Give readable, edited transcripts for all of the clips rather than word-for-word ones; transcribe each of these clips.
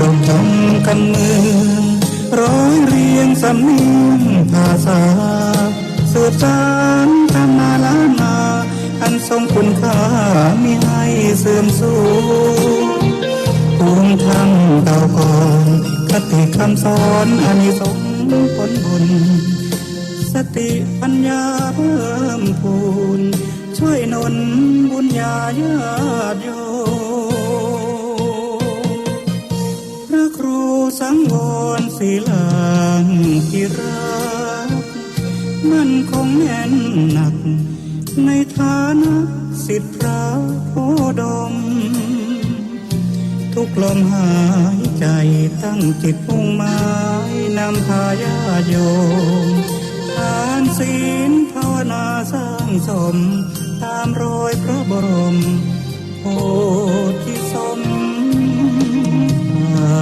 ดกจำกันเมืองร้อยเรียงสำเนียงภาษาสืบสานตำนานล้านนาอันทรงคุณค่ามีให้เสื่อมสูญภูมิธรรมเก่าก่อนคติคำสอนอานิสงส์ผลบุญสติปัญญาเพิ่มพูนช่วยหนุนบุญญาญาติโยมพระครูสังวรศิลาภิรักษ์มั่นคงแน่นหนักในฐานะศิษย์พระโพดมทุกลมหายใจตั้งจิตมุ่งหมายนำพาญาติโยมทานศีลภาวนาสร้างสมตามรอยพระบรมโพธิสมภา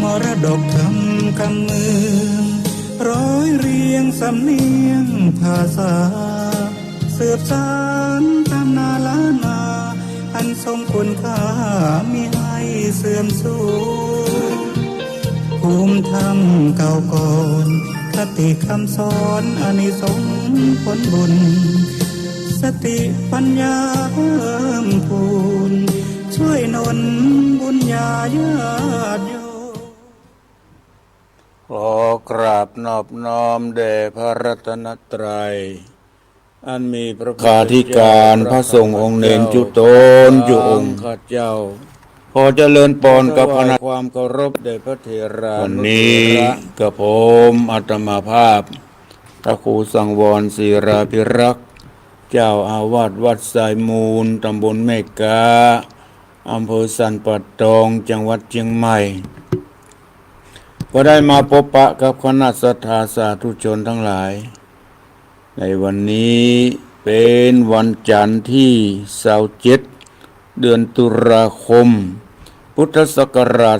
มรดกธรรมคำเมืองร้อยเรียงสำเนียงภาษาสืบสานตำนานล้านนาอันทรงคุณค่ามีให้เสื่อมสูญภูมิธรรมเก่าก่อนคติคำสอนอานิสงส์ผลบุญสติปัญญาเพิ่มพูนช่วยหนุนบุญญาญาติโยมขอกราบนอบน้อมแด่พระรัตนตรัยอันมีพระภาธิการพระสงฆ์องค์เนรจุตนจุองค์ข้าเจ้าขอเจริญปอนกับพระความเคารพแด่พระเถระวันนี้กับผมอาตมาภาพพระครูสังวรศิราภิรักษ์เจ้าอาวาสวัดสายมูลตำบลแม่กาอำเภอสันป่าตองจังหวัดเชียงใหม่ก็ได้มาพบปะกับคณะศรัทธาสาธุชนทั้งหลายในวันนี้เป็นวันจันทร์ที่27เดือนตุลาคมพุทธศักราช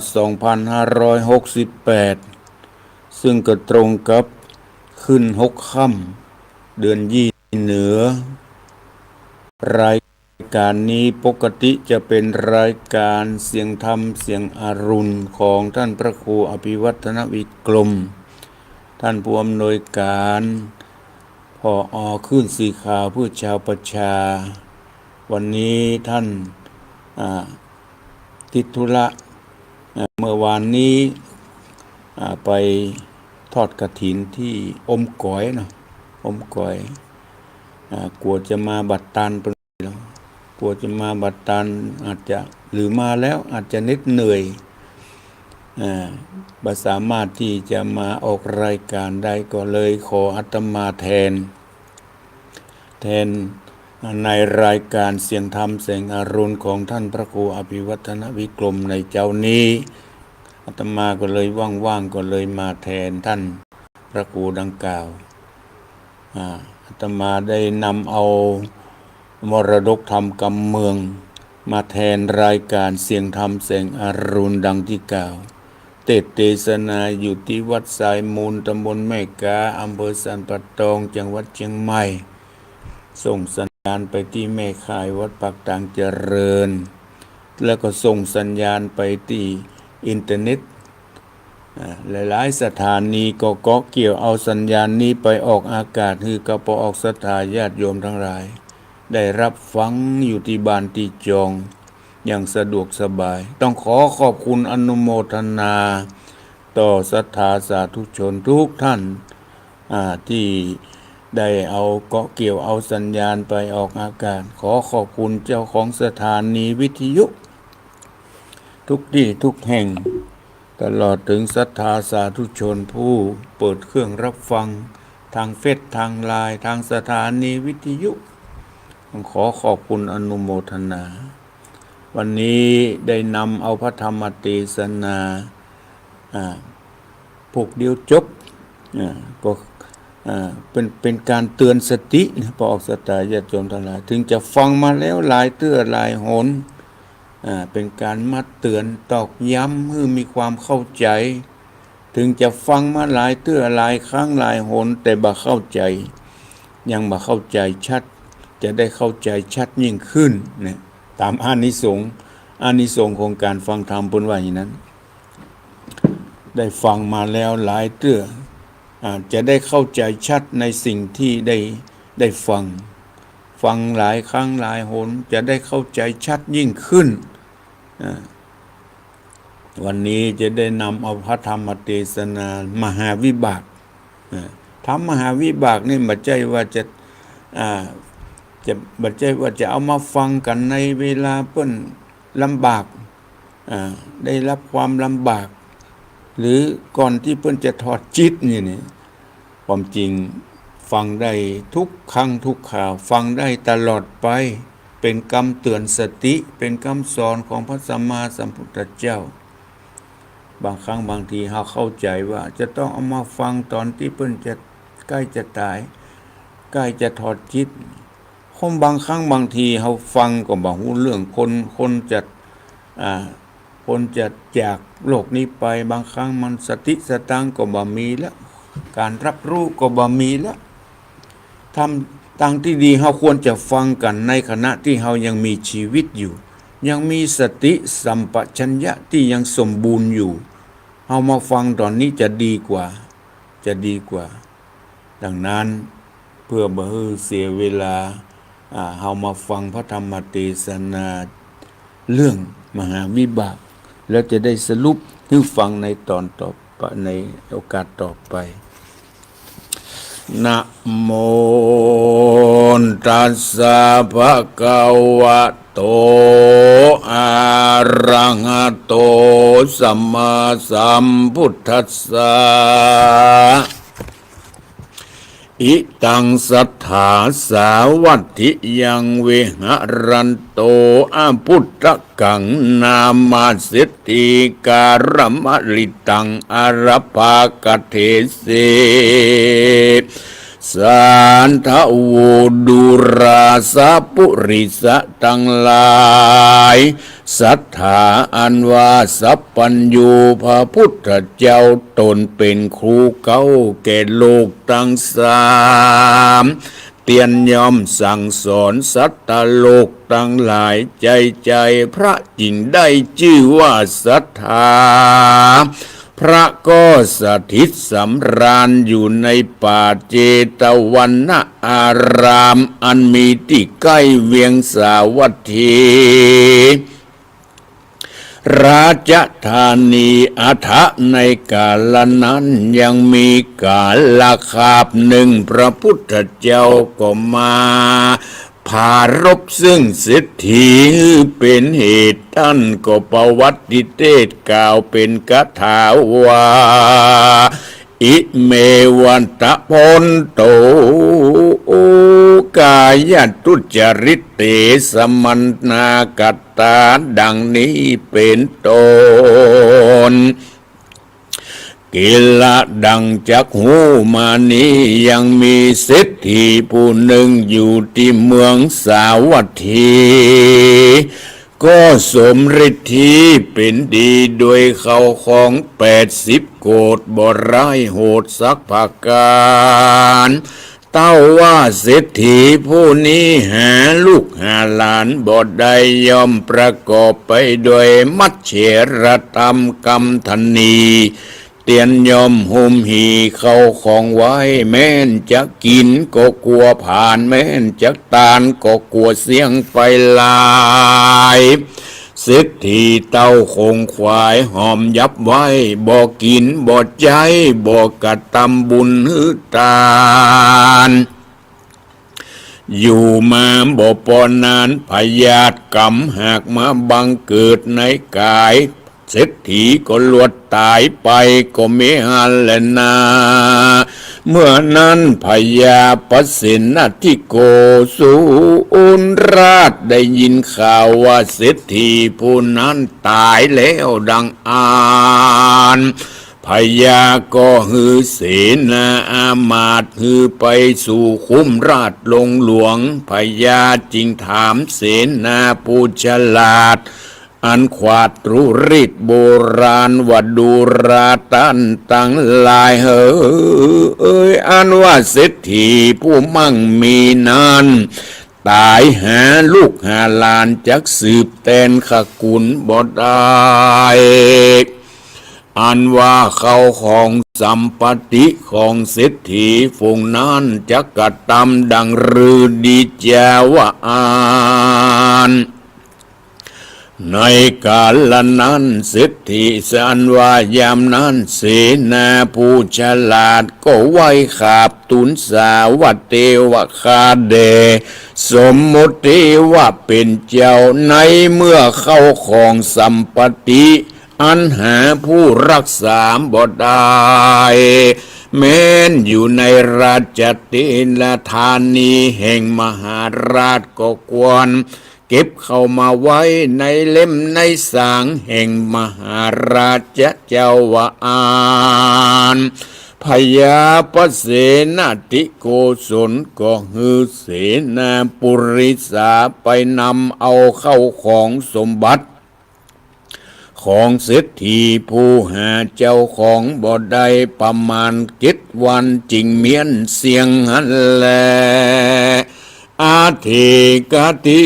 2568ซึ่งก็ตรงกับขึ้น6ค่ำเดือนยี่เหนือรายการนี้ปกติจะเป็นรายการเสียงธรรมเสียงอรุณของท่านพระครูอภิวัฒนวิกรมท่านผู้อำนวยการผอ.ขึ้นสีขาวผู้ชาวประชาวันนี้ท่านติดธุระเมื่อวานนี้ไปทอดกฐินที่อมก๋อยเนาะอมก๋อยกลัวจะมาบัดตันกลัวจะมาบัดตันอาจจะหรือมาแล้วอาจจะนิดเหนื่อยบ่สามารถที่จะมาออกรายการได้ก็เลยขออาตมาแทนในรายการเสียงธรรมเสียงอรุณของท่านพระครูอภิวัฒนวิกรมในเจ้านี้อาตมาก็เลยว่างๆก็เลยมาแทนท่านพระครูดังกล่าวอาตมาได้นำเอามรดกธรรมกำเมืองมาแทนรายการเสียงธรรมเสียงอรุณดังที่กล่าวเทศนาอยู่ที่วัดสายมูลตำบลแม่กาอำเภอสันป่าตองจังหวัดเชียงใหม่ส่งสัญญาณไปที่แม่ข่ายวัดปากต่างเจริญแล้วก็ส่งสัญญาณไปที่อินเทอร์เน็ตหลายๆสถานีก็เกาะเกี่ยวเอาสัญญาณนี้ไปออกอากาศคือกระปออกศรัทธาญาติโยมทั้งหลายได้รับฟังอยู่ที่บ้านที่จองอย่างสะดวกสบายต้องขอขอบคุณอนุโมทนาต่อศรัทธาสาธุชนทุกท่านที่ได้เอาเกาะเกี่ยวเอาสัญญาณไปออกอากาศขอขอบคุณเจ้าของสถานีวิทยุทุกที่ทุกแห่งตลอดถึงศรัทธาสาธุชนผู้เปิดเครื่องรับฟังทางเฟซทางไลน์ทางสถานีวิทยุขอขอบคุณอนุโมทนาวันนี้ได้นำเอาพระธรรมเทศนาพวกเดียวจบก็ เป็นการเตือนสตินะพอออกสตาญาติโยมทั้งหลายถึงจะฟังมาแล้วหลายเตื้อหลายหนเป็นการมาเตือนตอกย้ำให้มีความเข้าใจถึงจะฟังมาหลายเตื้อหลายครั้งหลายหนแต่บ่เข้าใจยังบ่เข้าใจชัดจะได้เข้าใจชัดยิ่งขึ้นนะตามอานิสงส์ของการฟังธรรมเพิ่นว่าอย่างนั้นได้ฟังมาแล้วหลายเตื้อจะได้เข้าใจชัดในสิ่งที่ได้ฟังหลายครั้งหลายหนจะได้เข้าใจชัดยิ่งขึ้นวันนี้จะได้นำเอาพระธรรมเทศนามหาวิบากธรรมมหาวิบากนี่บ่ใช่ว่าจะบ่ใช่ว่าจะเอามาฟังกันในเวลาเพิ่นลำบากได้รับความลำบากหรือก่อนที่เพิ่นจะถอดจิตนี่ความจริงฟังได้ทุกครั้งทุกข่าวฟังได้ตลอดไปเป็นคำเตือนสติเป็นคำสอนของพระสัมมาสัมพุทธเจ้าบางครั้งบางทีเราเข้าใจว่าจะต้องเอามาฟังตอนที่เพิ่นจะใกล้จะตายใกล้จะถอดจิตบางครั้งบางทีเราฟังก็บ่รู้เรื่องคนจะจากโลกนี้ไปบางครั้งมันสติสตังก็บ่มีแล้วการรับรู้ก็บ่มีแล้วทำทางที่ดีเราควรจะฟังกันในขณะที่เรายังมีชีวิตอยู่ยังมีสติสัมปชัญญะที่ยังสมบูรณ์อยู่เรามาฟังตอนนี้จะดีกว่าดังนั้นเพื่อบ่ให้เสียเวลาเรามาฟังพระธรรมเทศนาเรื่องมหาวิบากแล้วจะได้สรุปให้ฟังในตอนต่อไปในโอกาสต่อไปนะโมตัสสะภะคะวะโตอะระหะโตสัมมาสัมพุทธัสสะอิตังสัทธาสาวัตถิยังเวหะรันโตอะพุทธกังนามาสิทธิการมะลิตังอรภากเทเสสันทะโวดุราสะปุริสะทั้งหลายศรัทธาอันว่าสัพพัญญูพระพุทธเจ้าตนเป็นครูเก่าแก่โลกทั้งสามเตียนยอมสั่งสอนสัตว์โลกทั้งหลายใจพระจิงได้ชื่อว่าศรัทธาพระก็สถิตสำราญอยู่ในป่าเจตวันนะอารามอันมีที่ใกล้เวียงสาวัตถีราชธานีอัฐะในกาลนั้นยังมีกาลคาบหนึ่งพระพุทธเจ้าก็มาพารบซึ่งเศรษฐีเป็นเหตุท่านก็ประวัติเทศกล่าวเป็นคาถาว่าอิเมวันตะพนโตกายทุจริตเตสมันนากัตตาดังนี้เป็นต้นกิละดังจักหูมานี้ยังมีเศรษฐีผู้หนึ่งอยู่ที่เมืองสาวัตถีก็สมฤทธิเป็นดีโดยเขาของ80 โกฏบ่ร้ายโหดสักประการเต้าว่าเศรษฐีผู้นี้หาลูกหาหลานบ่ได้ย่อมประกอบไปด้วยมัจเฉรธรรมกรรมธนีเตียนยอมหุมหีเข้าของไว้แม้นจะกินก็กลัวผ่านแม้นจะตานก็กลัวเสียงไฟลายเศรษฐีเต้าคงควายหอมยับไว้บ่กินบ่ใจบ่กระทำบุญหือทานอยู่มาบ่ปอนานพยาธิกรรมหากมาบังเกิดในกายเศรษฐีก็ลวดตายไปก็ไม่หันแลนาเมื่อนั้นพญาปสินทิโกสุนราชได้ยินข่าวว่าเศรษฐีผู้นั้นตายแล้วดังอ่าน พญาก็ฮือเสนาอามาตย์ฮือไปสู่คุ้มราชลงหลวงพญาจึงถามเสนาผู้ฉลาดอันขวาดรุริตโบราณว่าดูราตันตั้งหลายอันว่าเศรษฐีผู้มั่งมีนานตายหาลูกหาหลานจักสืบแทนขกุลบ่ได้อันว่าเขาของสัมปติของเศรษฐีฝงนั้นจักกระทำดังรือดีจาวานในกาลนั้นเศรษฐีสันว่ายามนั้นเสนาผู้ฉลาดก็ไหวขาบตุนสาวัตเทวคาเดสมมติว่าเป็นเจ้าในเมื่อเข้าของสัมปติอันหาผู้รักษาบ่ได้แม้นอยู่ในราชเทนธานีแห่งมหาราชก็ควรเก็บเข้ามาไว้ในเล่มในสางแห่งมหาราชเจ้าวานพญาปเสนาธิโกศลก็ฮือเสนาปุริสาไปนำเอาเข้าของสมบัติของเศรษฐีผู้หาเจ้าของบ่ได้ประมาณ7 วันจิงเมียนเสียงหันแลอาเทกติ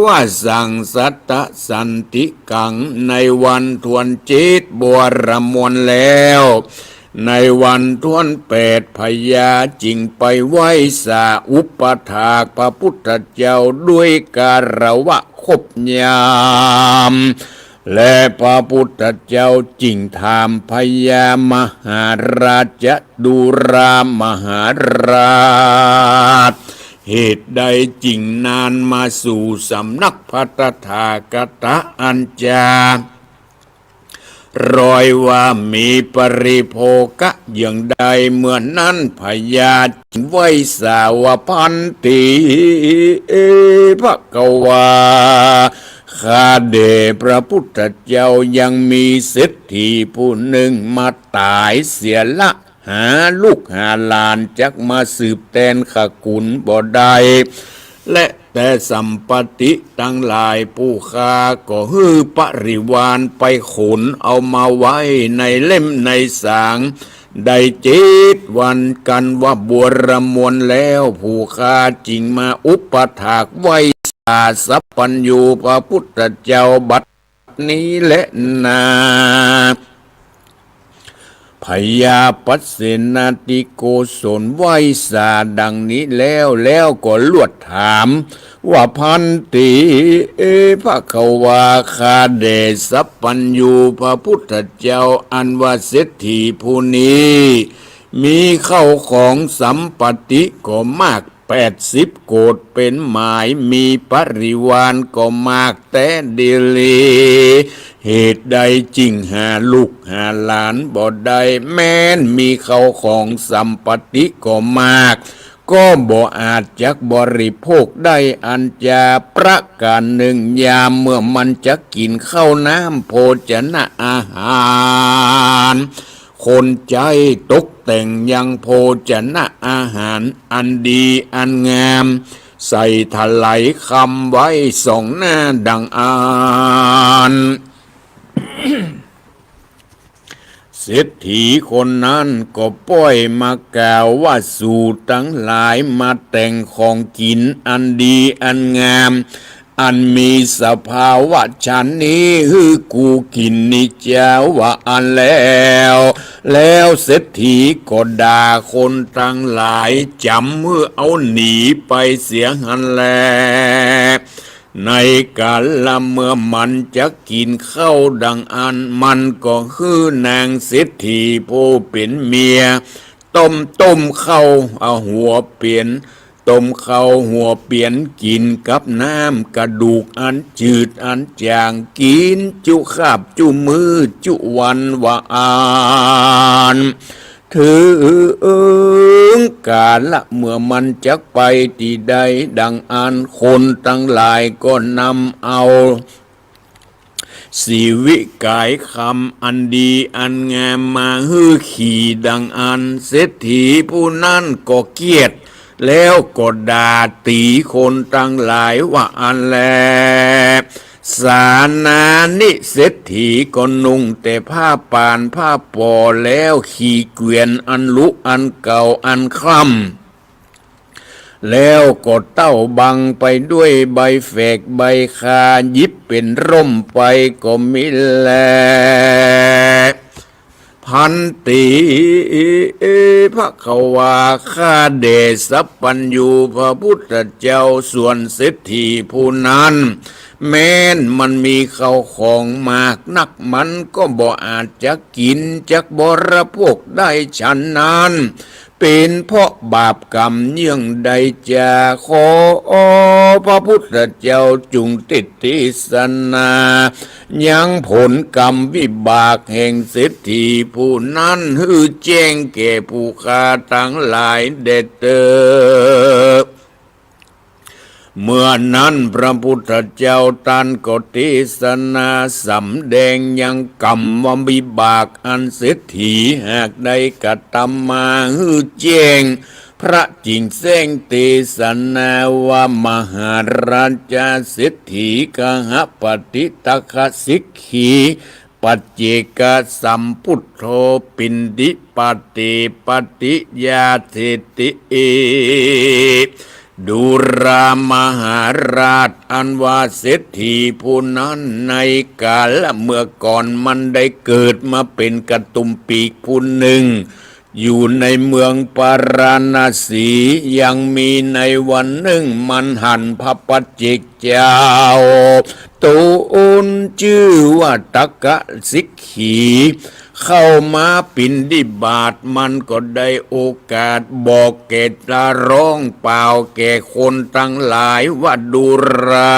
ว่าสั่งสัตตสันติกังในวันทวน7 บวรมวลแล้วในวันทวน8พญาจิงไปไหว้สาอุปถากพระพุทธเจ้าด้วยการวะคบยามและพระพุทธเจ้าจิงถามพญามหาราชดุรามหาราชเหตุใดจิงนานมาสู่สำนักพระตถาคตอัญจารอยว่ามีปริโภกะอย่างใดเมื่อนั้นพญาจิงไว้สาวพันติภควาข้าเดพระพุทธเจ้ายังมีเศรษฐีผู้หนึ่งมาตายเสียละหาลูกหาหลานจักมาสืบแทนขกุลบ่ได้และแต่สัมปติทั้งหลายผู้ค้าก็ฮือปริวารไปขนเอามาไว้ในเล่มในสางได้7 วันกันว่าบวรมวลแล้วผู้ค้าจิงมาอุปถากไว้สัพพัญญูพระพุทธเจ้าบัดนี้และนาพญาปัสเสนาธิโกศลไหว้สาดังนี้แล้วก็ลวดถามว่าพันติภควาคาเดสัพพัญญูพระพุทธเจ้าอันว่าเศรษฐีผู้นี้มีเข้าของสัมปติก็มาก80 โกฏเป็นหมายมีปริวารก็มากแต่เดลีเหตุใดจิงหาลูกหาหลานบ่ได้แม้นมีเข้าของสัมปติก็มากก็บ่อาจจักบริโภคได้อันจะประการหนึ่งยามเมื่อมันจะกินข้าวน้ำโภชนะอาหารคนใจตกแต่งยังโภชนะอาหารอันดีอันงามใส่ถลายคำไว้2 หน้าดังอ่านเศรษฐีคนนั้นก็ป้อยมากล่าวว่าสูตรทั้งหลายมาแต่งของกินอันดีอันงามอันมีสภาวะฉันนี้ฮือกูกินนิจาวะอันแล้วเศรษฐีก็ด่าคนทั้งหลายจำเมื่อเอาหนีไปเสียหันแลในกาลเมื่อมันจะกินข้าวดังอันมันก็คือนางเศรษฐีผู้เป็นเมียต้มข้าวเอาหัวเปลี่ยนต้มข้าวหัวเปลี่ยนกินกับน้ำกระดูกอันจืดอันจางกินจุคาบจุมือจุวันว่าอ่านถึงกาละเมื่อมันจะไปที่ใดดังอันคนทั้งหลายก็นำเอา สีวิกายคำอันดีอันงามมาฮือขี่ดังอันเศรษฐีผู้นั้นก็เกียรติแล้วก็ด่าตีคนตั้งหลายว่าอันแลสานานิเศรษฐีก็นุ่งแต่ผ้าป่านผ้าปอแล้วขี่เกวียนอันลุอันเก่าอันคล่ำแล้วก็เต้าบังไปด้วยใบแฝกใบคายิบเป็นร่มไปก็มิแลพันติพระขวาข้าเดชสัพพัญญูพระพุทธเจ้าส่วนเศรษฐีผู้นั้นแม้นมันมีข้าวของมากนักมันก็บ่อาจจะกินจักบริโภคได้ฉันนั้นเป็นเพราะบาปกรรมเยื่องใดจะขอพระพุทธเจ้าจุงติดทิศนายังผลกรรมวิบากแห่งเศรษฐีผู้นั้นฮือแจ้งแก่ผู้ฆ่าทั้งหลายเด็ดเตอเมื่อนั้นพระพุทธเจ้าตันก็เทศนาสำแดงยังกรรมวิบากอันเศรษฐีหากได้กระทำมาฮือแจ้งพระจิงแสงเทศนาว่ามหาราชาเศรษฐีกหปฏิตคสิกขีปัจเจกสัมพุทโธปินดิปติปฏิยาเทติดูรามหาราชอันว่าเศรษฐีผู้นั้นในกาลเมื่อก่อนมันได้เกิดมาเป็นกระตุมปีกผู้หนึ่งอยู่ในเมืองปาราณสียังมีในวันหนึ่งมันหันพระปัจเจกเจ้าตูนชื่อว่าตักกะสิกขีเข้ามาปิณฑบาตมันก็ได้โอกาสบอกแก่ตาร้องเปล่าแก่คนตั้งหลายว่าดูรา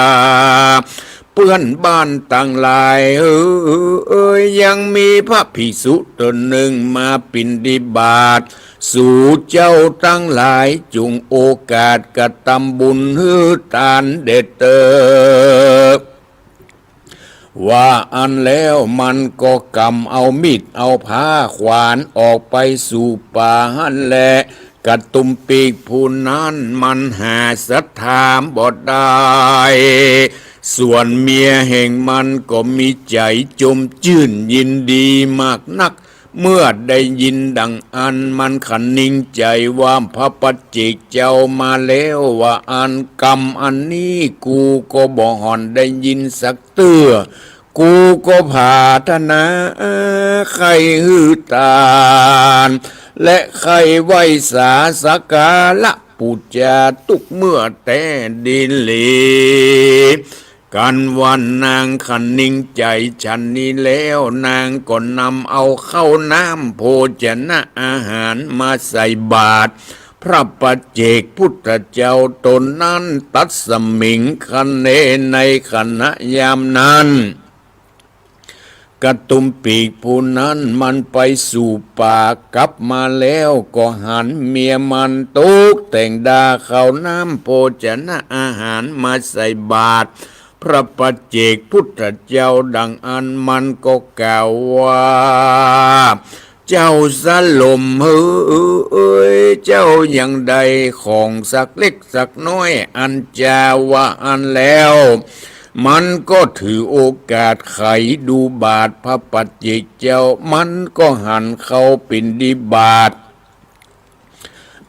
เพื่อนบ้านตั้งหลายยังมีพระภิกษุตนหนึ่งมาปิณฑบาตสู่เจ้าตั้งหลายจุงโอกาสกระทำบุญฮือทานเด็ดเตอว่าอันแล้วมันก็กำเอามีดเอาผ้าขวานออกไปสู่ป่าหันแลกระตุมปีกผู้นั้นมันหาสัทธามบ่ได้ส่วนเมียแห่งมันก็มีใจจมชื่นยินดีมากนักเมื่อได้ยินดังอันมันขันนิ่งใจว่าพระปัจเจกเจ้ามาแล้วว่าอันกรรมอันนี้กูก็บ่หอนได้ยินสักเตื้อกูก็ผาธนาใครฮือตานและใครไหวสาสกาละปุจจาตุกเมื่อแต่ดินเลกันวันนางขันนิ่งใจฉันนี้แล้วนางก็นำเอาข้าวน้ำโภชนะอาหารมาใส่บาตรพระปัจเจกพุทธเจ้าตนนั้นตัดสมิงคันเนในขณะยามนั้นกระตุมปีกผู้นั้นมันไปสู่ป่ากลับมาแล้วก็หันเมียมันตุกแต่งดาข้าวน้ำโภชนะอาหารมาใส่บาตรพระปัจเจกพุทธเจ้าดังอันมันก็กล่าวว่าเจ้าสลมเจ้าอย่างใดของสักเล็กสักน้อยอันจาว่าอันแล้วมันก็ถือโอกาสไขดูบาทพระปัจเจกเจ้ามันก็หันเข้าปิณฑบาต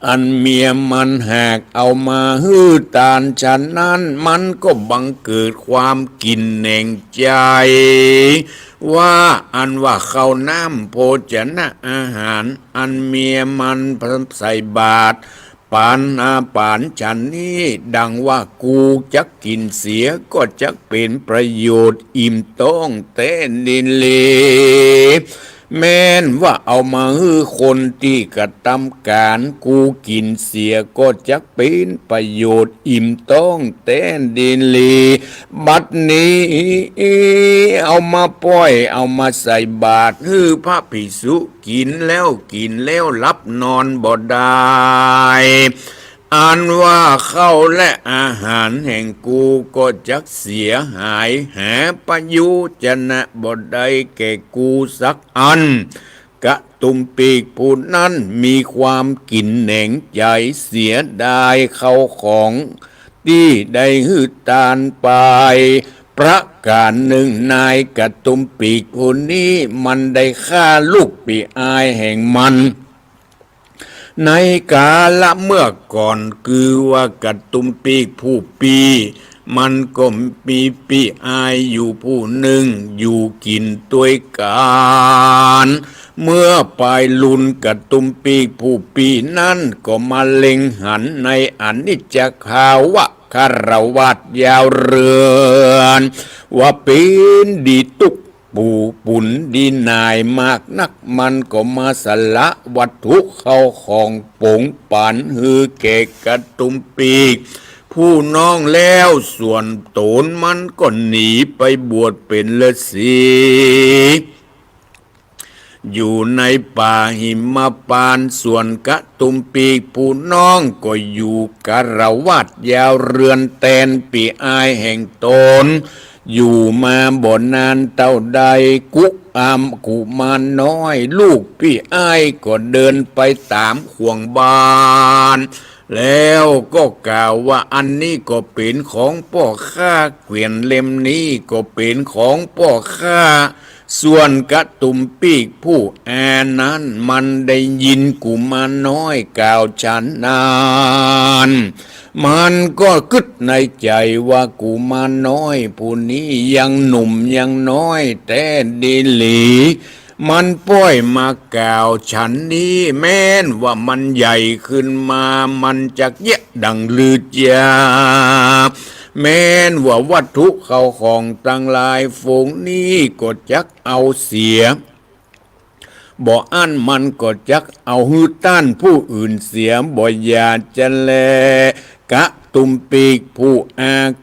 อันเมียมันหากเอามาฮื้อตานฉันนั้นมันก็บังเกิดความกินแหน่งใจว่าอันว่าข้าวน้ำโภชนะอาหารอันเมียมันใส่บาตรปานอาปานฉันนี้ดังว่ากูจะกินเสียก็จะเป็นประโยชน์อิ่มต้องเต้นดินเลแม้นว่าเอามาฮื้อคนที่กระทำการกูกินเสียก็จะเป็นประโยชน์อิ่มต้องเต้นดินลีบัดนี้เอามาป้อยเอามาใส่บาตรฮื้อพระภิกษุกินแล้วรับนอนบ่ได้ อันว่าข้าวและอาหารแห่งกูก็จักเสียหายหาประยุจนะบ่ได้แก่กูสักอันกะตุมปีกผู้นั้นมีความกินแหนงใจเสียดายเข้าของที่ได้หืดตานไปประการหนึ่งนายกะตุมปีกผู้นี้มันได้ฆ่าลูกปีอายแห่งมันในกาละเมื่อก่อนคือว่ากะตุมปีกผู้ปีมันก็มีปีอายอยู่ผู้หนึ่งอยู่กินตัวกันเมื่อปลายลุนกะตุมปีกผู้ปีนั้นก็มาเล็งหันในอนิจจภาวะคารวัตยาวเรือนว่าเป็นดีตุกปูปุ่นดีนายมากนักมันก็มาสละวัตถุเข้าของปงปันฮือเกกะตุมปีกผู้น้องแล้วส่วนโตนมันก็หนีไปบวชเป็นฤาษีอยู่ในป่าหิมพานต์ส่วนกะตุมปีกผู้น้องก็อยู่กระวัดยาวเรือนแตนปีอายแห่งตนอยู่มาบ่นานเท่าใดกุกุมารน้อยลูกพี่อ้ายก็เดินไปตามห่วงบ้านแล้วก็กล่าวว่าอันนี้ก็เป็นของพ่อข้าเกวียนเล่มนี้ก็เป็นของพ่อข้าส่วนกะตุมปีกผู้แอนั้นมันได้ยินกุมารน้อยกล่าวฉันนานมันก็คิดในใจว่ากุมารน้อยผู้นี้ยังหนุ่มยังน้อยแต่ดีหลีมันป้อยมากล่าวฉันนี้แม้นว่ามันใหญ่ขึ้นมามันจะเยะดังลือจาแม้นว่าวัตถุเข้าของตั้งหลายฝูงนี้ก็จักเอาเสียบ่อันมันก็จักเอาหือต้านผู้อื่นเสียบ่อยาจะแลกะตุมปีกผู้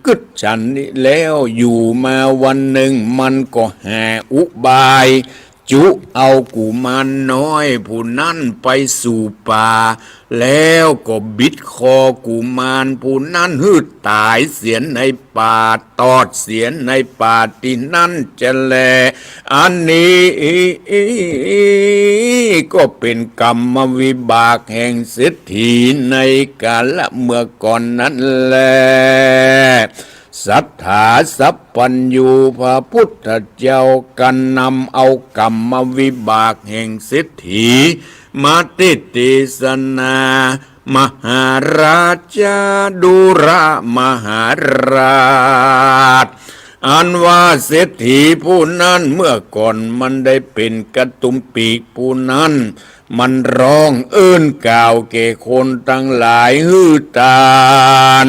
กึดฉันนี้แล้วอยู่มาวันหนึ่งมันก็แห่อุบายจุเอากุมารน้อยผู้นั้นไปสู่ป่าแล้วก็บิดคอกุมารผู้นั้นหืดตายเสียในป่าตอดเสียในป่าที่นั่นจะแลอันนี้ก็เป็นกรรมวิบากแห่งเศรษฐีในกาลเมื่อก่อนนั้นแลสัทธาสัพพัญญูพระพุทธเจ้ากันนำเอากรรมวิบากแห่งเศรษฐีมาติติสนามหาราชดุระมหาราชอันว่าเศรษฐีผู้นั้นเมื่อก่อนมันได้เป็นกระตุมปีกผู้นั้นมันร้องเอื้นกล่าวแก่คนตั้งหลายฮือตาน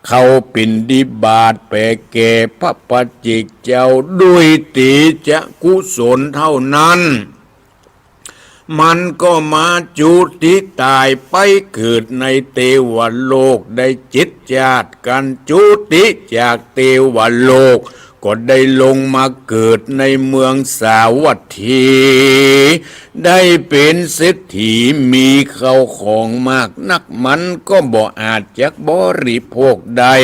เขาปินดิบาตแปแก่พระปัจเจกเจ้าด้วยตีจะกุศลเท่านั้นมันก็มาจุติตายไปเกิดในเทวโลกได้จิตญาติกันจุติจากเทวโลกก็ได้ลงมาเกิดในเมืองสาวัตถีได้เป็นเศรษฐีมีเข้าของมากนักมันก็บ่อาจจะบริโภคได้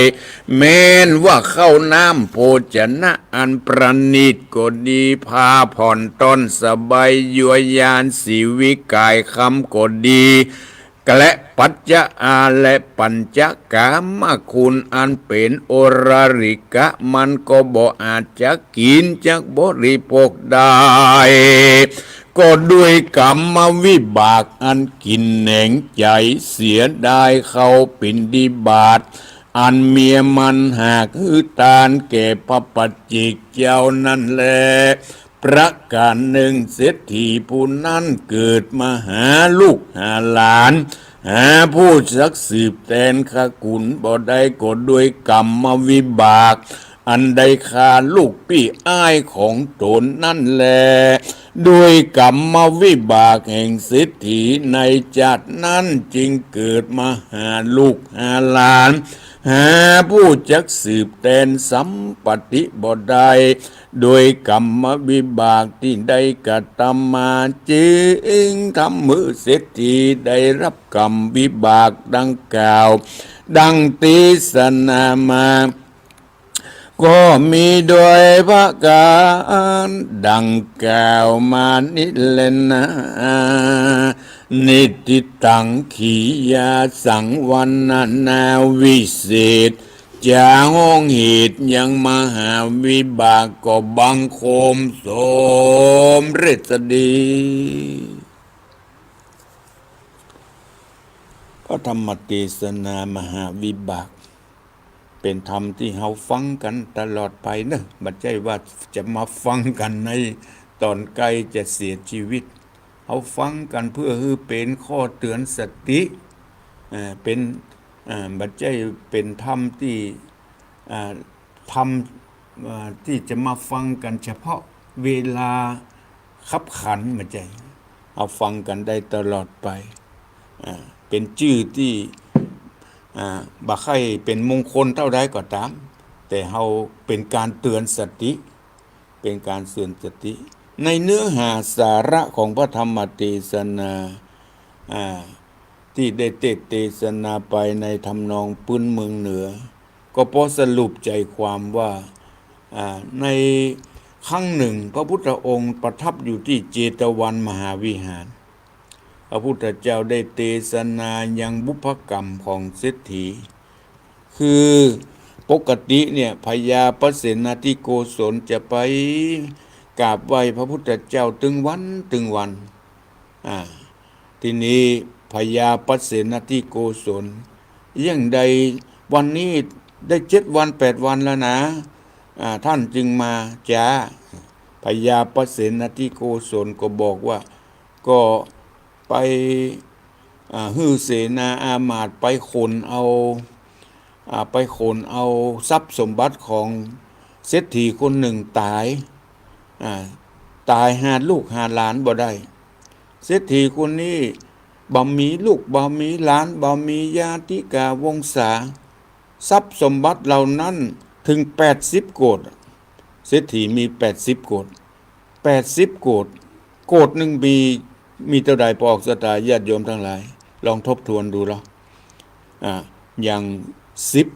แม้นว่าเข้าน้ำโภชนะอันประณีตก็ดีพาผ่อนตนสบายยัวยานสีวิกายคำก็ดีและปัจจะและปัญจกามคุณอันเป็นโอราริกะมันก็บ่อาจจะกินจากบริโภคได้ก็ด้วยกรรมวิบากอันกินแหนงใจเสียได้เข้าปินดิบาตอันเมียมันหากหือตานแก่พระปัจเจกเจ้านั่นแลประการหนึ่งเศรษฐีผู้นั้นเกิดมาหาลูกหาหลานหาผู้สักสืบแทนขกุลบ่ได้ก็ด้วยกรรมวิบากอันได้ฆ่าลูกพี่อ้ายของตนนั่นแลด้วยกรรมวิบากแห่งเศรษฐีในจัดนั้นจึงเกิดมาหาลูกหาหลาน หาผู้จักสืบแทนสัมปติบ่ได้โดยกรรมวิบากที่ได้กระทำมาจริงทำมือเศรษฐีได้รับกรรมวิบากดังกล่าว ดังติสนามาก็มีโดยพระการดังกล่าวมานิเลนะนิติตังขียาสังวันนาวิเศษจาห้องเหตุยังมหาวิบากก็บังคมสมฤทธิ์ดีพระธรรมเทศนามหาวิบากเป็นธรรมที่เราฟังกันตลอดไปเนอะไม่ใช่ว่าจะมาฟังกันในตอนใกล้จะเสียชีวิตเราฟังกันเพื่อให้เป็นข้อเตือนสติเป็นไม่ใช่เป็นธรรมที่ธรรมที่จะมาฟังกันเฉพาะเวลาคับขันไม่ใช่เอาฟังกันได้ตลอดไปเป็นชื่อที่บ่ใครเป็นมงคลเท่าใดก็ตามแต่เฮาเป็นการเตือนสติเป็นการเตือนสติในเนื้อหาสาระของพระธรรมเทศนาที่ได้เทศนาไปในทำนองพื้นเมืองเหนือก็พอสรุปใจความว่าในครั้งหนึ่งพระพุทธองค์ประทับอยู่ที่เจตวันมหาวิหารพระพุทธเจ้าได้เทศนายังบุพกรรมของเศรษฐีคือปกติเนี่ยพญาปเสนาธิโกศลจะไปกราบไหว้พระพุทธเจ้าตึงวันทีนี้พญาปเสนาธิโกศลยังใดวันนี้ได้7 วัน 8 วันแล้วนะท่านจึงมาจ้าพญาปเสนาธิโกศลก็บอกว่าก็ไปฮือเสนาอามาตย์ไปขนเอาทรัพย์สมบัติของเศรษฐีคนหนึ่งตายหาลูกหาหลานบ่ได้เศรษฐีคนนี้บ่มีลูกบ่มีหลานบ่มีญาติกาวงศาทรัพย์สมบัติเหล่านั้นถึง80 โกฏเศรษฐีมี80 โกฏ80 โกฏโกฏหนึ่งมีเท่าใดพอออกสตาญาติโยมทั้งหลายลองทบทวนดูแล้วอย่าง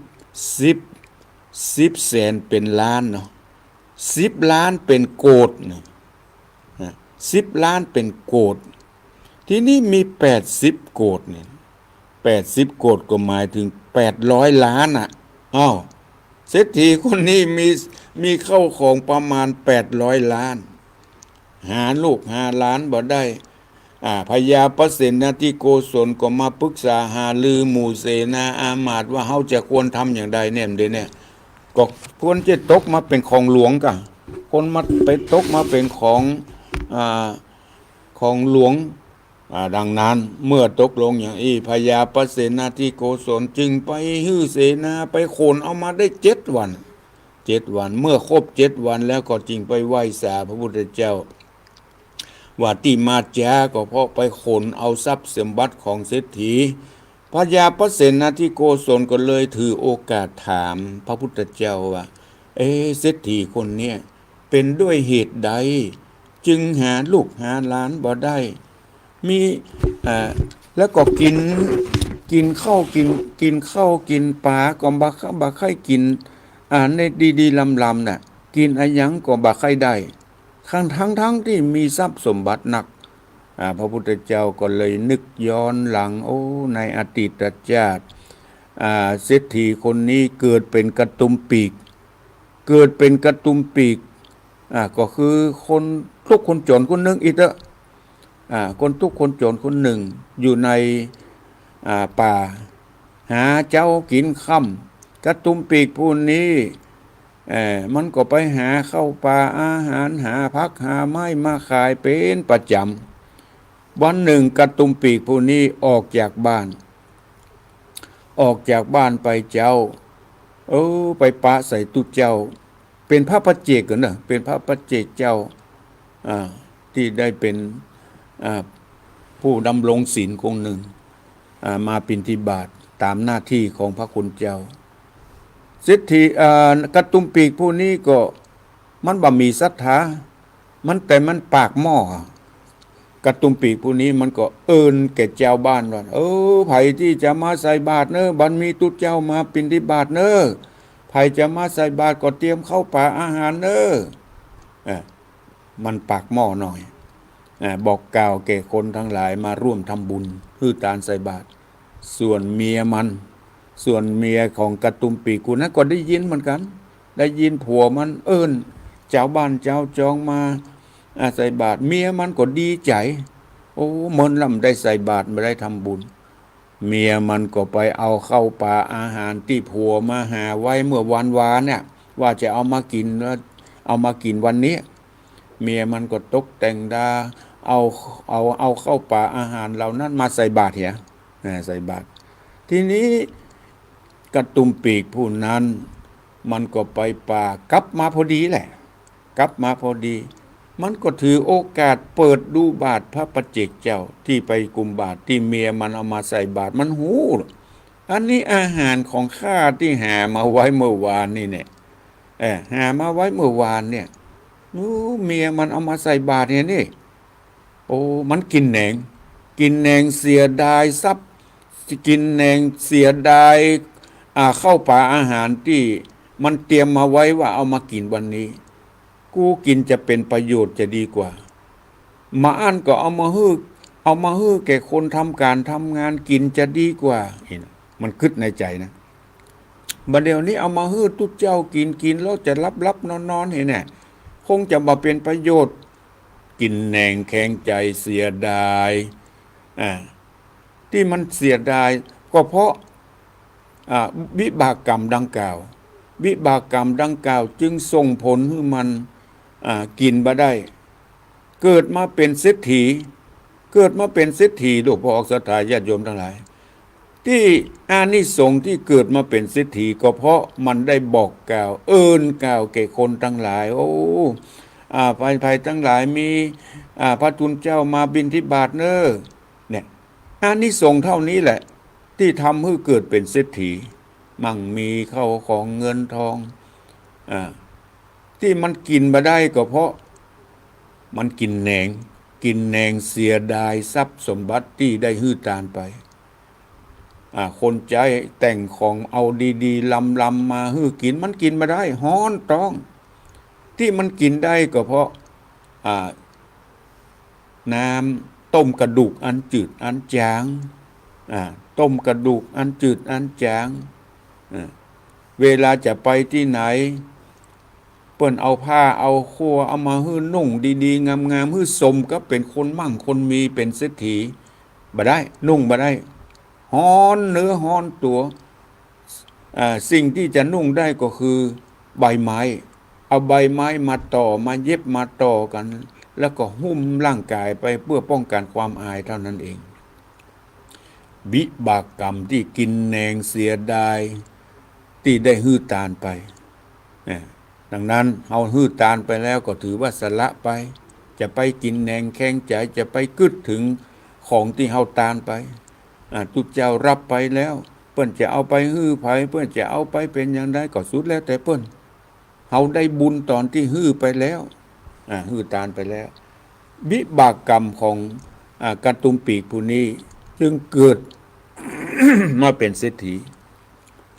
10 แสนเป็นล้านเนาะ10 ล้านเป็นโกฏนะ10 ล้านเป็นโกฏที่นี่มี80 โกฏเนี่ย80 โกฏก็หมายถึง800 ล้านเศรษฐีคนนี้มีเข้าของประมาณ800 ล้านหาลูกหาหลานบ่ได้พญาปเสนาธิโกศลก็มาปรึกษาหาลือหมู่เสนาอามาตย์ว่าเฮาจะควรทำอย่างใดเนี่ยก็ควรจะตกมาเป็นของหลวงกะคนมาไปตกมาเป็นของหลวงดังนั้นเมื่อตกลงอย่างพญาปเสนาธิโกศลจึงไปฮื้อเสนาไปโขนเอามาได้7 วันเมื่อครบ7 วันแล้วก็จึงไปไหว้สาพระพุทธเจ้าว่าที่มาก็เพราะไปขนเอาทรัพย์สมบัติของเศรษฐีพญาปเสนาธิโกศลก็เลยถือโอกาสถามพระพุทธเจ้าว่าเศรษฐีคนเนี้ยเป็นด้วยเหตุใดจึงหาลูกหาหลานบ่ได้มีแล้วก็กินข้าวกินปลาก็บ่ค่อยกินในดีๆลำน่ะกินอะหยังก็บ่ค่อยได้ทั้งที่มีทรัพย์สมบัติหนักพระพุทธเจ้าก็เลยนึกย้อนหลังในอดีตชาติเศรษฐีคนนี้เกิดเป็นกระตุมปีกก็คือคนทุกข์คนจนคนหนึ่งอีกคนทุกข์คนจนคนหนึ่งอยู่ในป่าหาเจ้ากินค่ำกระตุมปีกผู้นี้มันก็ไปหาเข้าป่าอาหารหาพักหาไม้มาขายเป็นประจำวันหนึ่งกระตุมปีกผู้นี้ออกจากบ้านไปเจ้าไปปะใส่ตุเจ้าเป็นพระปัจเจกกันนะเป็นพระปัจเจกเจ้าที่ได้เป็นผู้ดำรงศีลคงหนึ่งมาปิณฑบาตตามหน้าที่ของพระคุณเจ้า สิทธิกระตุ้มปีกผู้นี้ก็มันบ่มีศรัทธามันปากหม้อกระตุ้มปีกผู้นี้มันก็เอิญแก่เจ้าบ้านว่าไผที่จะมาใส่บาตรเนอะบันมีตุเจ้ามาปิณฑบาตเนอะไผจะมาใส่บาตรก็เตรียมเข้าป่าอาหารเนอะมันปากหม้อหน่อยบอกกล่าวแก่คนทั้งหลายมาร่วมทำบุญคือตานใส่บาตรส่วนเมียของกระตุ้มปีกคนนั้นก็ได้ยินเหมือนกันได้ยินผัวมันเอิญเจ้าบ้านเจ้าจองมาใส่บาตรเมียมันก็ดีใจโอ้มันลำได้ใส่บาตรไม่ได้ทำบุญเมียมันก็ไปเอาเข้าป่าอาหารที่ผัวมาหาไว้เมื่อวันวานเนี่ยว่าจะเอามากินแล้วเอามากินวันนี้เมียมันก็ตกแต่งดาเอาเข้าป่าอาหารเหล่านั้นมาใส่บาตรเหียใส่บาตรทีนี้กระตุ้มปีกผู้นั้นมันก็ไปป่ากลับมาพอดีแหละกลับมาพอดีมันก็ถือโอกาสเปิดดูบาตรพระปัจเจกเจ้าที่ไปกุมบาตรที่เมียมันเอามาใส่บาตรมันหูอันนี้อาหารของข้าที่หามาไว้เมื่อวานนี่เนี่ยหามาไว้เมื่อวานเนี่ยเมียมันเอามาใส่บาตรเนี่ยนี่โอ้มันกินแหนงเสียดายทรัพย์กินแหนงเสียดายเข้าป่าอาหารที่มันเตรียมมาไว้ว่าเอามากินวันนี้กูกินจะเป็นประโยชน์จะดีกว่ามาอันก็เอามาฮื้อแก่คนทำการทำงานกินจะดีกว่ามันคิดในใจนะบัดเดี๋ยวนี้เอามาฮื้อทุกเจ้ากินแล้วจะรับนอนเห็นแน่คงจะมาเป็นประโยชน์กินแหนงแข็งใจเสียดายที่มันเสียดายก็เพราะวิบากกรรมดังกล่าวจึงส่งผลให้มันกินบ่ได้เกิดมาเป็นเศรษฐีลูกพ่อออกศรัทธาญาติโยมทั้งหลายที่อานิสงส์ที่เกิดมาเป็นเศรษฐีก็เพราะมันได้บอกกล่าวกล่าวแก่คนทั้งหลายภัยทั้งหลายมีพระทุนเจ้ามาบิณฑบาตเนอะเนี่ยอานิสงส์เท่านี้แหละที่ทำให้เกิดเป็นเศรษฐีมั่งมีเข้าของเงินทองที่มันกินมาได้ก็เพราะมันกินแหนงเสียดายทรัพย์สมบัติที่ได้ฮื้อตานไปคนใจแต่งของเอาดีๆลำมาฮื้อกินมันกินมาได้ฮ้อนต้องที่มันกินได้ก็เพราะน้ำต้มกระดูกอันจืดอันจางต้มกระดูกอันจืดอันจางเวลาจะไปที่ไหนเปิ้นเอาผ้าเอาคั่วเอามาฮื้อนุ่งดีๆงามๆฮื้อสมก็เป็นคนมั่งคนมีเป็นเศรษฐีบ่ได้นุ่งบ่ได้ฮ้อนเนื้อฮ้อนตัวสิ่งที่จะนุ่งได้ก็คือใบไม้เอาใบไม้มาต่อมาเย็บมาต่อกันแล้วก็หุ้มร่างกายไปเพื่อป้องกันความอายเท่านั้นเองวิบากกรรมที่กินแหนงเสียดายที่ได้ฮื้อตานไปดังนั้นเอาฮื้อตานไปแล้วก็ถือว่าสละไปจะไปกินแหนงแข็งใจจะไปกึดถึงของที่เฮาตานไปทุกเจ้ารับไปแล้วเปิ้นจะเอาไปฮื้อไผเปิ้นจะเอาไปเป็นอย่างใดก็สุดแล้วแต่เปิ้นเฮาได้บุญตอนที่ฮื้อไปแล้วฮื้อตานไปแล้ววิบากกรรมของกระตุ้มปีกผู้นี้จึงเกิด มาเป็นเศรษฐี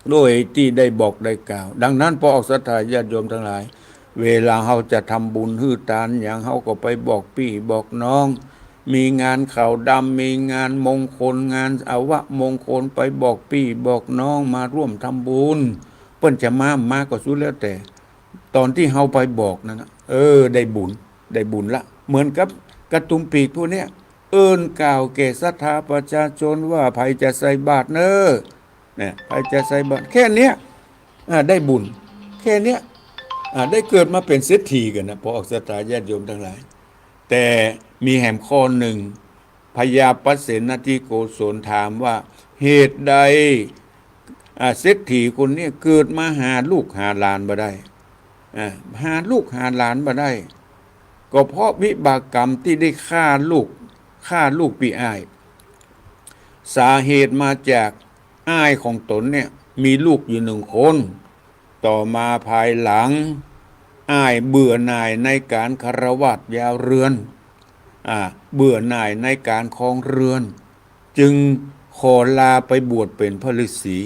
โดยที่ได้บอกได้กล่าวดังนั้นพอออกศรัทธาญาติโยมทั้งหลายเวลาเฮาจะทำบุญฮื้อตานอย่างเฮาก็ไปบอกพี่บอกน้องมีงานข่าวดำมีงานมงคลงานอวมงคลไปบอกพี่บอกน้องมาร่วมทำบุญเปิ้นจะมาก็สุดแล้วแต่ตอนที่เฮาไปบอกนั่นได้บุญละเหมือนกับกระตุ้มปีกพวกเนี้ยกล่าวแก่ศรัทธาประชาชนว่าไผจะใส่บาตรเนอะเนี่ยไผจะใส่บาตรแค่เนี้ยได้บุญแค่เนี้ยได้เกิดมาเป็นเศรษฐีกันนะพอออกศรัทธาญาติโยมทั้งหลายแต่มีแหมข้อหนึ่งพญาปเสนทิโกศลถามว่าเหตุใดเศรษฐีคนนี้เกิดมาหาลูกหาหลานบ่ได้หาลูกหาหลานบ่ได้ก็เพราะวิบากกรรมที่ได้ฆ่าลูกปีอ้ายสาเหตุมาจากอ้ายของตนเนี่ยมีลูกอยู่1 คน ต่อมาภายหลังอ้ายเบื่อหน่ายในการคฤหัสถ์ยาวเรือนเบื่อหน่ายในการครองเรือนจึงขอลาไปบวชเป็นพระฤาษี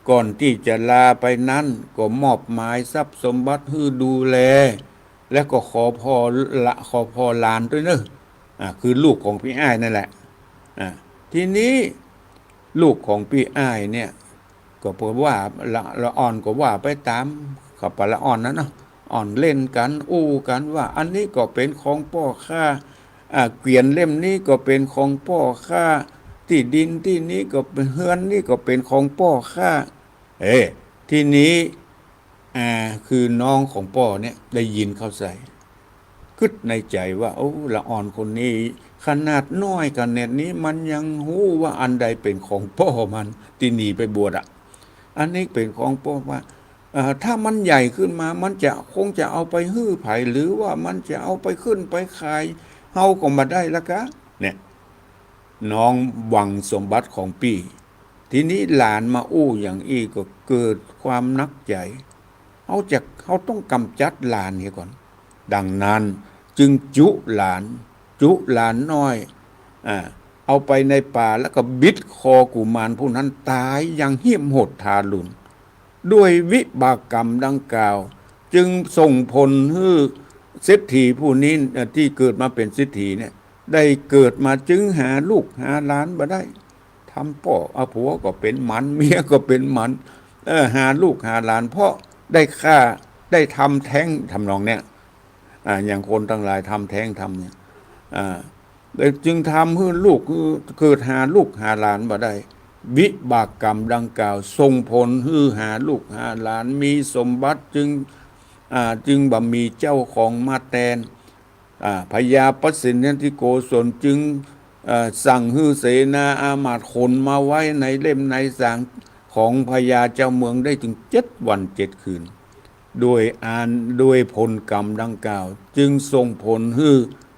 ก่อนที่จะลาไปนั้นก็มอบหมายทรัพย์สมบัติให้ดูแลและก็ขอพ่อหลานด้วยเนอะคือลูกของพี่อ้ายนั่นแหละทีนี้ลูกของพี่อ้ายเนี่ยก็เพราะว่าละอ่อนก็ว่าไปตามขับปละอ่อนนั้นเนาะอ่อนเล่นกันอู้กันว่าอันนี้ก็เป็นของพ่อข้าเกวียนเล่มนี้ก็เป็นของพ่อข้าที่ดินที่นี้ก็เป็นเฮือนนี่ก็เป็นของพ่อข้าทีนี้คือน้องของพ่อเนี่ยได้ยินเข้าใส่คิดในใจว่าโอ้ละอ่อนคนนี้ขนาดน้อยกันเนี่ยนี้มันยังหู้ว่าอันใดเป็นของพ่อมันที่หนีไปบวชอันนี้เป็นของพ่อว่าถ้ามันใหญ่ขึ้นมามันจะคงจะเอาไปฮื้อไผ่หรือว่ามันจะเอาไปขึ้นไปขายเฮาก็มาได้ละกะเนี่ยน้องหวังสมบัติของพี่ทีนี้หลานมาอู้อย่างอี้ก็เกิดความนักใจเขาต้องกำจัดหลานนี่ก่อนดังนั้นจึงจุหลานน้อยเอาไปในป่าแล้วก็บิดคอกุมารผู้นั้นตายอย่างเหี้ยมโหดทารุณด้วยวิบากกรรมดังกล่าวจึงส่งผลให้เศรษฐีผู้นี้ที่เกิดมาเป็นเศรษฐีเนี่ยได้เกิดมาจึงหาลูกหาหลานมาได้ทำพ่อเอาผัวก็เป็นมันเมียก็เป็นมันหาลูกหาหลานเพราะได้ฆ่าได้ทำแท้งทำนองเนี้ยอย่างคนทั้งหลายทำแท้งทำเนี่ยจึงทำให้ลูกเกิดหาลูกหาหลานมาได้วิบากกรรมดังกล่าวส่งผลให้หาลูกหาหลานมีสมบัติจึงบ่มีเจ้าของมาแทนพญาปสินทิโกศลจึงสั่งให้เสนาอามาตย์ขนมาไว้ในเล่มในสางของพญาเจ้าเมืองได้ถึง7 วัน 7 คืนด้วยผลกรรมดังกล่าวจึงส่งผลให้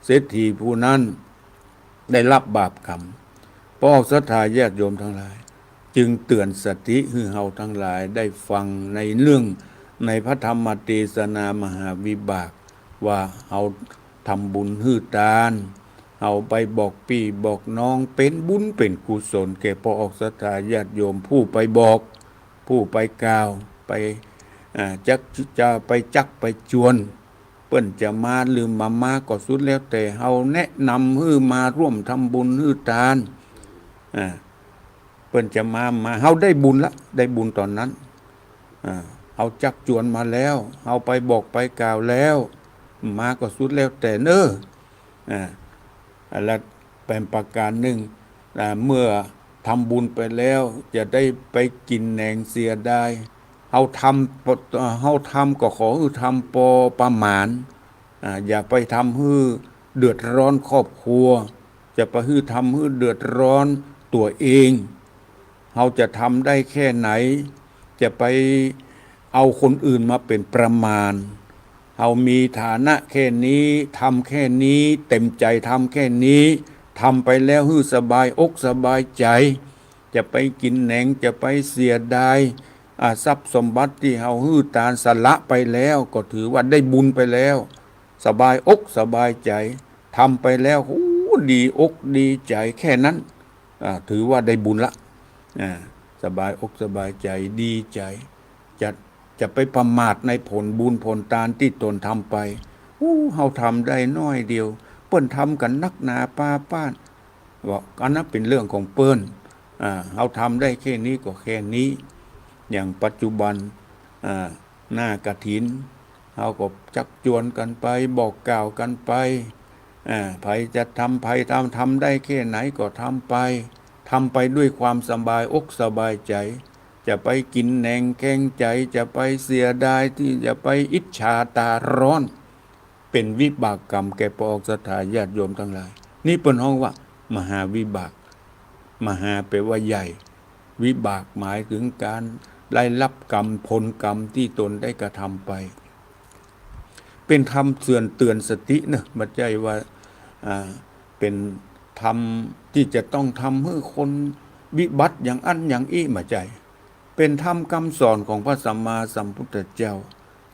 เศรษฐีผู้นั้นได้รับบาปกรรมพ่อศรัทธาญาติโยมทั้งหลายจึงเตือนสติให้เฮาทั้งหลายได้ฟังในเรื่องในพระธรรมเทศนามหาวิบากว่าเฮาทำบุญฮื้อทานเฮาไปบอกพี่บอกน้องเป็นบุญเป็นกุศลแก่พ่อศรัทธาญาติโยมผู้ไปบอกผู้ไปกล่าวไปจะไปจักไปจวนเปิ้นจะมาหรือมาก็สุดแล้วแต่เฮาแนะนำให้มาร่วมทำบุญฮื้อทานเปิ้นจะมาเฮาได้บุญละได้บุญตอนนั้นเอาจักจวนมาแล้วเอาไปบอกไปกล่าวแล้วมาก็สุดแล้วแต่เนอและเป็นประการหนึ่งเมื่อทำบุญไปแล้วจะได้ไปกินแหนงเสียได้เฮาทำก็ขอให้ทำพอประมาณอย่าไปทำให้เดือดร้อนครอบครัวจะไปให้ทำให้เดือดร้อนตัวเองเฮาจะทำได้แค่ไหนจะไปเอาคนอื่นมาเป็นประมาณเฮามีฐานะแค่นี้ทำแค่นี้เต็มใจทำแค่นี้ทำไปแล้วให้สบายอกสบายใจจะไปกินแหนงจะไปเสียดายทรัพย์สมบัติที่เฮาฮื้อทานสละไปแล้วก็ถือว่าได้บุญไปแล้วสบายอกสบายใจทำไปแล้วดีอกดีใจแค่นั้นถือว่าได้บุญละสบายอกสบายใจดีใจจะไปประมาทในผลบุญผลทานที่ตนทำไปเฮาทำได้น้อยเดียวเปิ้นทำกันนักหนาป้านบอกอันนั้นเป็นเรื่องของเปิ้นเฮาทำได้แค่นี้ก็แค่นี้อย่างปัจจุบันหน้ากฐินเฮาก็จักจวนกันไปบอกกล่าวกันไปไผจะทำได้แค่ไหนก็ทำไปด้วยความสบายอกสบายใจจะไปกินแหนงแกงใจจะไปเสียดายที่จะไปอิจฉาตาร้อนเป็นวิบากกรรมแก่พระศรัทธาญาติโยมทั้งหลายนี่เป็นห้องว่ามหาวิบากมหาแปลว่าใหญ่วิบากหมายถึงการได้รับกรรมผลกรรมที่ตนได้กระทำไปเป็นธรรมเตือนสตินะไม่ใช่ว่าเป็นธรรมที่จะต้องทำให้คนวิบัติอย่างอันอย่างอี้มาใจ เป็นธรรมคำสอนของพระสัมมาสัมพุทธเจ้า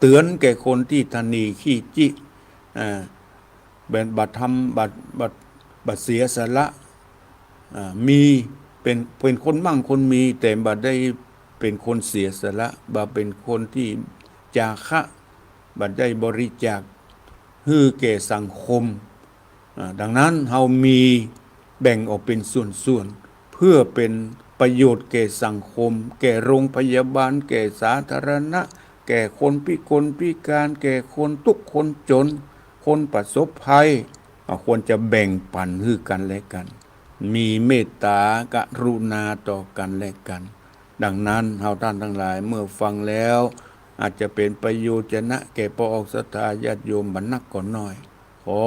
เตือนแก่คนที่ทนีขี้จิเป็นบัตรธรรมบัตรเสียสละมีเป็นคนมั่งคนมีแต่บัตรได้เป็นคนเสียสละบัตรเป็นคนที่จาคะบัตรได้บริจาคให้แก่สังคมดังนั้นเรามีแบ่งออกเป็นส่วนๆเพื่อเป็นประโยชน์แก่สังคมแก่โรงพยาบาลแก่สาธารณะแก่คนพิกลพิการแก่คนทุกคนจนคนประสบภัยควรจะแบ่งปันให้กันและกันมีเมตตากรุณาต่อกันและกันดังนั้นเราท่านทั้งหลายเมื่อฟังแล้วอาจจะเป็นประโยชน์นะแก่พระออกศรัทธาญาติโยมบรรณักก่อนหน่อยขอ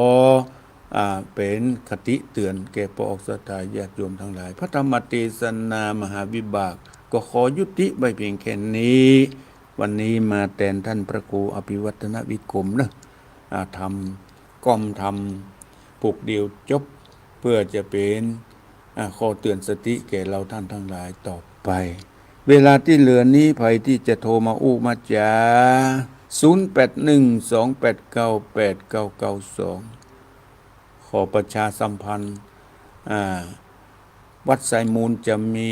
เป็นคติเตือนแก่พระออกศรัทธาญาติโยมทั้งหลายพระธรรมเทศนามหาวิบากก็ขอยุติไว้เพียงแค่นี้วันนี้มาแทนท่านพระครูอภิวัฒนวิกรมนะทำก้อมทำผูกเดียวจบเพื่อจะเป็นข้อเตือนสติแก่เราท่านทั้งหลายต่อไปเวลาที่เหลือนี้ใครที่จะโทรมาอู้มาจา0812898992ขอประชาสัมพันธ์วัดไซมูลจะมี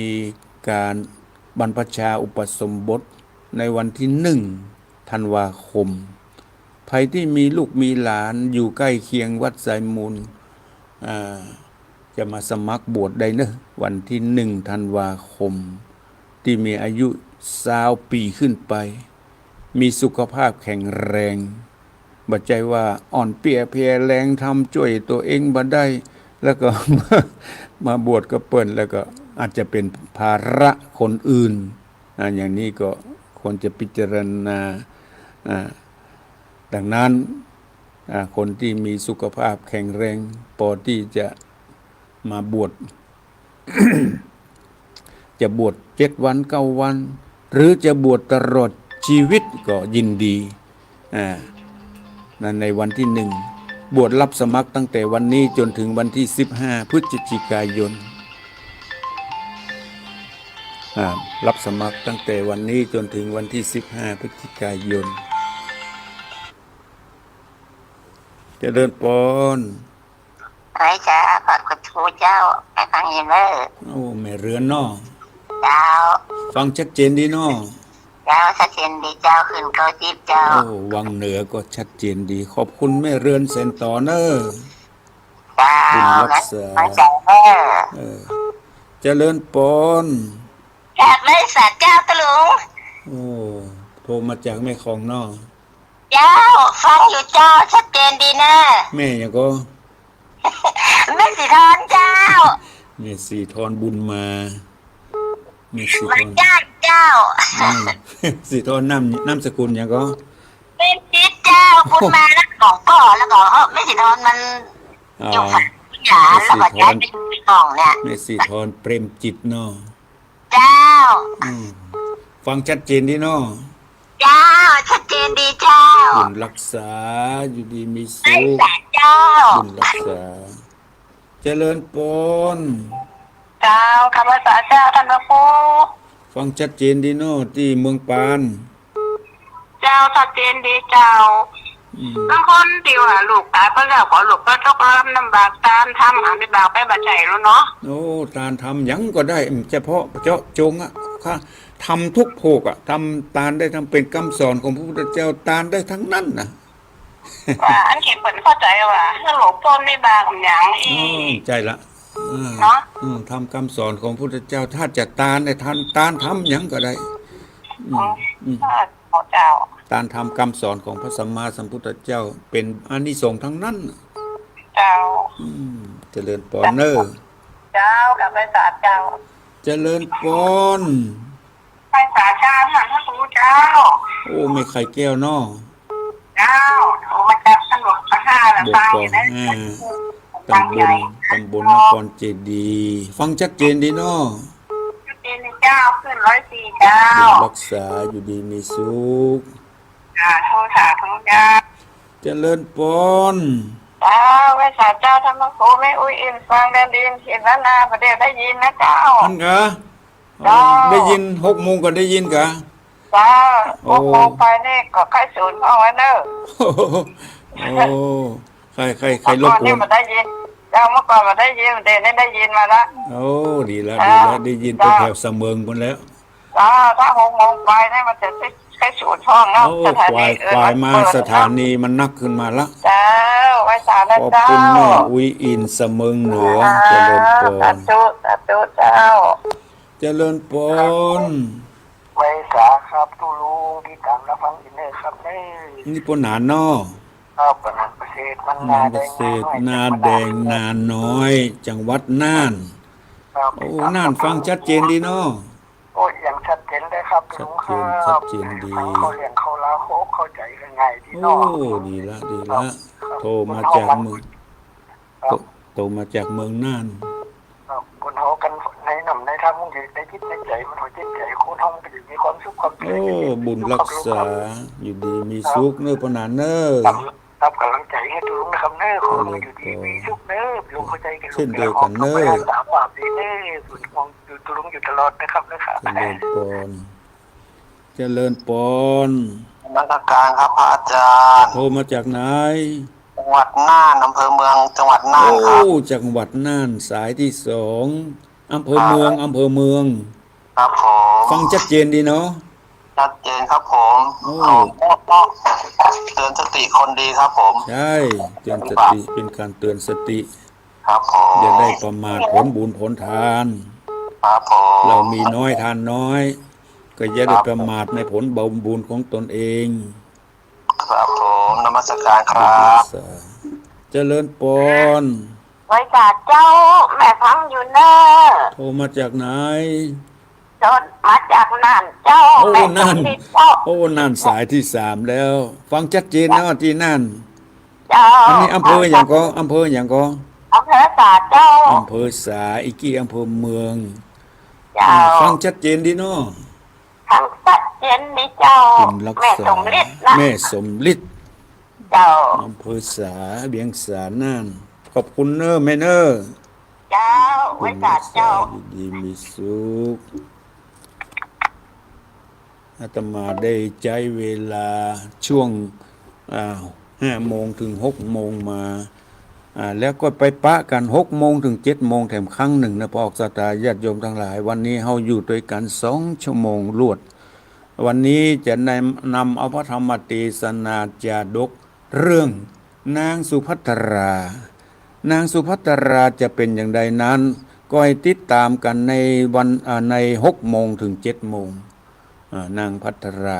การบรรพชาอุปสมบทในวันที่1 ธันวาคมใครที่มีลูกมีหลานอยู่ใกล้เคียงวัดไซมูลจะมาสมัครบวชได้นะวันที่1 ธันวาคมที่มีอายุ20 ปีขึ้นไปมีสุขภาพแข็งแรงบัดใจว่าอ่อนเปียเพลียแรงทำช่วยตัวเองบ่ได้แล้วก็ มาบวชก็เปิ้นแล้วก็อาจจะเป็นภาระคนอื่นอย่างนี้ก็ควรจะพิจารณาดังนั้นคนที่มีสุขภาพแข็งแรงพอที่จะมาบวช จะบวช7 วัน 9 วันหรือจะบวชตลอดชีวิตก็ยินดีนั่นในวันที่1บวชรับสมัครตั้งแต่วันนี้จนถึงวันที่15 พฤศจิกายนรับสมัครตั้งแต่วันนี้จนถึงวันที่15 พฤศจิกายนเจริญพรไรจ้าขอบคุณครูเจ้าไอ้ฟังยินเว้อโอ้แม่เรือนเนาะเจ้าฟังชัดเจนดีเนาะเจ้าชัดเจนดีเจ้าขึ้นเก้าจิ๊บเจ้าโอ้วังเหนือก็ชัดเจนดีขอบคุณแม่เรือนเซ็นต่อเนอะเจ้ารักษาใจเว้อเจริญพรจากเลยสัตว์เจ้าตะลุงโอ้โทรมาจากแม่ของเนาะเจ้าฟังอยู่เจ้าชัดเจนดีนะแม่ยังก็แม่สีทอนเจ้าแม่สีทอนบุญมาแม่สีทอนเจ้าสีทอนน้ำสกุลยังก็เป็นจิตเจ้าบุญมาแล้วของพ่อแล้วก็แม่สีทอนมันอยู่ฝั่งหยาแล้วก็ย้ายไปดูกล่องเนี่ยแม่สีทอนเปรมจิตเนาะเจ้าฟังชัดเจนดีเนาะเจ้าชัดเจนดีเจ้าบุญรักษาอยู่ดีมีสุขเจ้าบุญรักษาเจริญพรเจ้าคำภาษาเจ้าท่านพระครูฟังชัดเจนดีเนาะที่เมืองปานเจ้าชัดเจนดีเจ้าบางคนที่ว่าลูกตายเพราะแล้วขอลูกก็ต้องรับลำบากตามทำไม่บากไปบัดใจแล้วเนาะโอ้ตามทำยังก็ได้เฉพาะเจาะจงค่ะทำทุกโภคทำตานได้ทำเป็นคำสอนของพระพุทธเจ้าตานได้ทั้งนั้นนะอันเขียนเปิดเข้าใจว่าถ้าหลวงพ่อไม่บากอย่างใจละเนาะทำคำสอนของพระพุทธเจ้าถ้าจะตานได้ตานทำยังก็ได้เจ้าตานทำคำสอนของพระสัมมาสัมพุทธเจ้าเป็นอานิสงส์ทั้งนั้นเจ้าเจริญพรเนอเจ้ากับไปศาสตร์เจ้าเจริญพรไปศาสตร์เจ้าท่านพระครูเจ้าโอ้ไม่ไข่แก้วเนาะเจ้าโอ้มาจากถนนพระห้าแล้วฟังอยู่นะตำบลนครเจดีย์ฟังชัดเจนดีเนาะชัดเจนเจ้าขึ้น104เจ้ารักษาอยู่ดีมีสุขโทษค่ะทุกท่านเจริญพรเจ้าไปศาสตร์เจ้าธรรมโคไม่อุ้ยอินฟังได้ยินเห็นแล้วนาประเดี๋ยวได้ยินนะเจ้าท่านคะ จ้า ได้ยิน6 โมงก็ได้ยินกะ จ้า โอ้ 6 โมงไปนี่ก็ใครศูนย์ห้องไว้เนอะ โอ้ใครรบ เมื่อก่อน กว นี่ น มันได้ยินจ้าเมื่อก่อนมันได้ยินเดี๋ยวนี้ได้ยินมาละ โอ้ดีแล้ว จ้า ได้ยินไป จ้า แถวเสมิงบนแล้ว จ้าถ้า6 โมงไปนี่มันจะใครศูนย์ห้องแล้ว โอ้ สถา ควา นี ย อื่น ควายมา เปิด สถานีมันนักขึ้นมาละ จ้าไว้สาร ข นะ อบ เจ้า คุณแม่อุ้ยอินเสมิงเหนือเจริญพ สาร ธุสาธุเจ้า เจริญพร ไว้สาครับทุลุงที่ตามรับฟังอินเนอร์ครับนี่ นี่ปนหนานนอ ครับปนันเกษตรมัน นานเกษตรนาแดงนาน้อย จังหวัดน่าน ครับ โอ้น่านฟังชัดเจนดีเนาะ โอ้ยอย่างชัดเจนเลยครับลุงครั ชั บ ดเจนดี ฟังเขาเรียงเขาลาโคเข้าใจกันไงที่ โอ้ นอก ดีละโทรมาจากเมืองโทรมาจากเมืองน่าน ครับคนเขากันในหนุ่มในท่ามุ่งอยู่ในจิตในใจมันหัวจิตใจคนห้องก็อยู่มีความสุขความเจริ โอ้ ญ บุญรักษาอยู่ดีมีสุขเนื้อปนานเน้อ ครับกำลังใจให้ลุงนะครับเน้อคนมันอยู่ดีมีสุขเน้อลุงเข้าใจกันลุง เช่นเดียวกันเน้อ สามบาปดีเน้อสุดมองอยู่ลุงอยู่ตลอดนะครับนะครับ เจริญพรเจริญพร นักการครับพระอาจารย์ โทรมาจากไหน จังหวัดน่านอำเภอเมืองจังหวัดน่า โอ้ นครับ จังหวัดน่านสายที่2อำเภอเมืองครับผม ฟังชัดเจนดีเนาะ ชัดเจนครับผม โอ้ เตือนสติคนดีครับผม ใช่เตือนสติเป็นการเตือนสติ ครับผม อย่าได้ประมาทผลบุญผลทาน ครับผม เรามีน้อยทานน้อย ก็อย่าได้ประมาทในผลบุญของตนเอง ครับผมนมัสการครับ เจริญพร ไว้จากเจ้าแม่ฟังอยู่เนอะ โทรมาจากไหน จนมาจากน่านเจ้า โอ้ แม่ น่าน ติดเจ้า โอ้น่านสายที่3แล้ว ฟังชัดเจนนะว่าที่น่าน เจ้า อันนี้อำเภออย่างก็อำเภออย่างก็ อำเภอสาเจ้า อำเภอสาอีกกี่อำเภอเมือง เจ้า ฟังชัดเจนดีเนาะ ทางสัดเจนนี่เจ้า คุณรัก แม่ ษา สมฤทธิ์นะ แม่สมฤทธิ์ เจ้า อำเภอสาเบียงสาน่านขอบคุณเนอแม่เนอ เจ้าไว้จากเจ้า อยู่ดีมีสุขอาตมาได้ใจเวลาช่วง5 โมงถึง6 โมงมาแล้วก็ไปปะกัน6 โมงถึง7 โมงแถมครั้งหนึ่งนะพอออกสตาญาติโยมทั้งหลาย วันนี้เฮาอยู่ด้วยกัน2 ชั่วโมงรวด วันนี้จะนำเอาพระธรรมเทศนาจาดกเรื่องนางสุภัทรา นางสุภัทราจะเป็นอย่างไรนั้น ก็ให้ติดตามกันในวันใน6 โมงถึง7 โมงนางภัทรา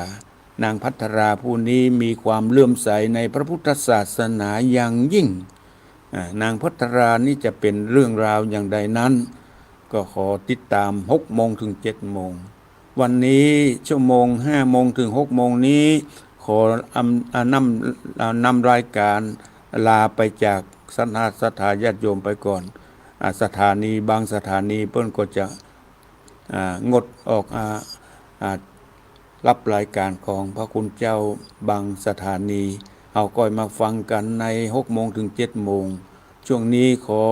นางภัทราผู้นี้มีความเลื่อมใสในพระพุทธศาสนาอย่างยิ่งนางภัทรานี้จะเป็นเรื่องราวอย่างใดนั้น ก็ขอติดตาม6 โมงถึง7 โมง วันนี้ชั่วโมง5 โมงถึง6 โมงนี้ขอนำรายการลาไปจากสถาญาติโยมไปก่อนสถานีบางสถานีเพิ่นก็จะงดออกรับรายการของพระคุณเจ้าบางสถานีเอาก้อยมาฟังกันใน6 โมงถึง7 โมงช่วงนี้ขอ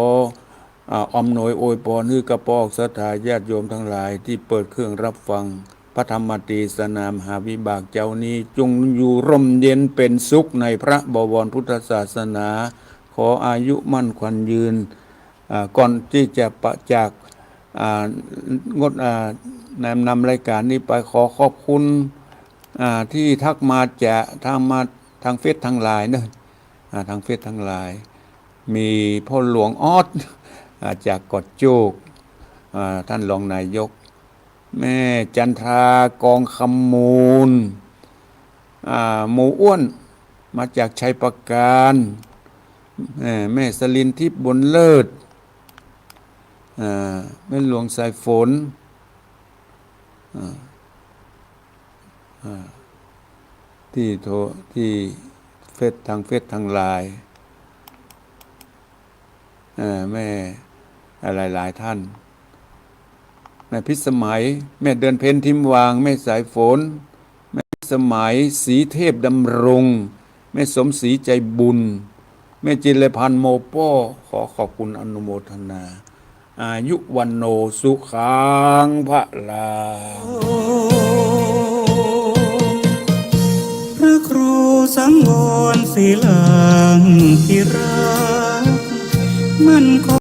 อำนวยอวยพรให้กระปอกสถาญาติโยมทั้งหลายที่เปิดเครื่องรับฟังพระธรรมเทศนามหาวิบากเจ้านี้จงอยู่ร่มเย็นเป็นสุขในพระบวรพุทธศาสนาขออายุมั่นขวัญยืนก่อนที่จะประจากงดนำรายการนี้ไปขอขอบคุณที่ทักมาจะทางเฟซทางไลน์เนอะทางเฟซทางไลน์มีพ่อหลวงออดจากกอดโจกท่านรองนายกแม่จันทรากองคำมูลหมูอ้วนมาจากชัยประการแม่สลินทิพย์บุญเลิศแม่หลวงสายฝนที่เฟซทางไลน์แม่หลายท่านแม่พิสมัยแม่เดือนเพ็ญทิมวางแม่สายฝนแม่พิสมัยสีเทพดำรงแม่สมศรีใจบุญแม่จิรพันธ์โมโป้ขอขอบคุณอนุโมทนา อายุวันโนสุขังพระลา พระครูสังวรศีลังที่รักมันคง